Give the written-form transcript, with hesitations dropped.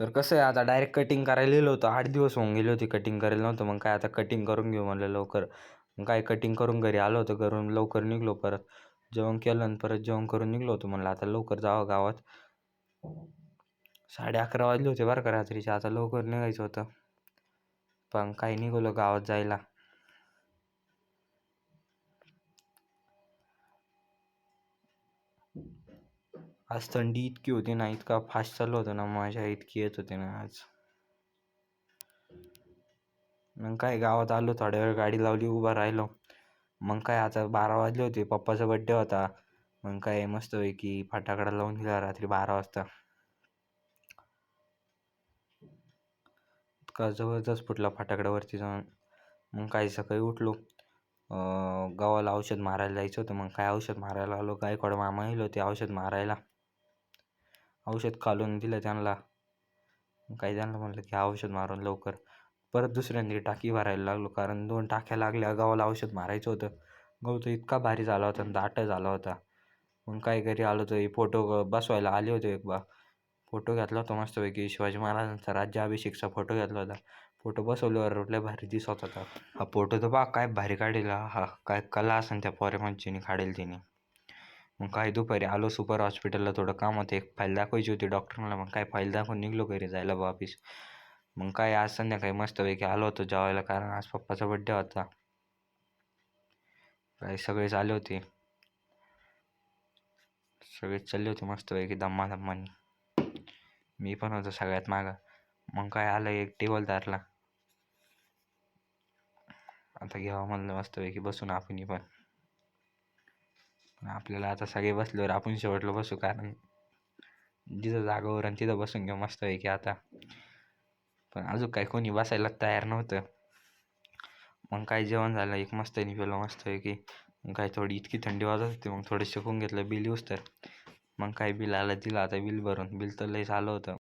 तर कसं आहे आता डायरेक्ट कटिंग करायला लिहिलं होतं. 8 दिवस होऊन गेले होते कटिंग करायला नव्हतं. मग काय आता कटिंग करून घेऊ म्हणलं लवकर. मग काय कटिंग करून घरी आलो होतो. घरून लवकर निघलो परत. जेवण केलं आणि परत जेवण करून निघलो होतो. म्हणलं आता लवकर जावं गावात. 11:30 वाजले होते बरं का रात्रीचे. आता लवकर निघायचं होतं. पण काही निघालो गावात जायला. आज थंडी इतकी होती ना, इतका फास्ट चालू होतं ना, माझ्या इतकी येत होते ना आज. मग काय गावात आलो, थोड्या वेळ गाडी लावली, उभा राहिलो. मग काय आता 12 वाजले होते. पप्पाचा बड्डे होता. मग काय मस्तपैकी फटाकडा लावून दिला रात्री 12 वाजता. इतका जबरदस्त फुटला फटाकड्यावरती जाऊन. मग काय सकाळी उठलो. गावाला औषध मारायला जायचं होतं. मग काय औषध मारायला आलो. गायकवाड मामा येईल होते औषध मारायला. औषध काढून दिलं त्यांना. काही त्यांना म्हटलं की औषध मारून लवकर. परत दुसऱ्यांदा टाकी भरायला लागलो, कारण 2 टाक्या लागल्या. गावाला औषध मारायचं होतं. गहू तर इतका भारी झाला होता आणि दाट झाला होता. मग काय घरी आलो तर फोटो बसवायला आले होते. फोटो घेतला होता मस्तपैकी. शिवाजी महाराजांचा राज्याभिषेकचा फोटो घेतला होता. फोटो बसवल्यावर लय भारी दिसत होता. हा फोटो तर बा काय भारी काढेल. हा काय कला असेल त्या पोरेमांची काढेल तिने. मग काय दुपारी आलो सुपर हॉस्पिटलला. थोडं काम होतं, एक फाईल दाखवायची होती डॉक्टरला. मग काय फाईल दाखवून निघलो घरी जायला वापिस. मग काय आज संध्याकाळी मस्तपैकी आलो होतो जेवायला, कारण आज पप्पाचा बड्डे होता. काय सगळेच आले होते. सगळेच चालले होते मस्तपैकी दम्मानी. मी पण होतो सगळ्यात मागं. मग काय आलं, एक टेबल धरला. आता घ्यावं म्हणलं मस्तपैकी बसून आपण पण. आपल्याला आता सगळे बसल्यावर आपण शेवटला बसू, कारण जिथं जागावर आणि तिथं बसून घेऊ मस्तपैकी आता. पण अजून काय कोणी बसायला तयार नव्हतं. मग काय जेवण झालं, एक मस्तनी पेलो मस्तपैकी. मग काय थोडी इतकी थंडी वाजत होती. मग थोडं शेकून घेतलं बिल येऊस तर. मग काय बिल आलं दिलं. आता बिल भरून. बिल तर लयच आलं होतं.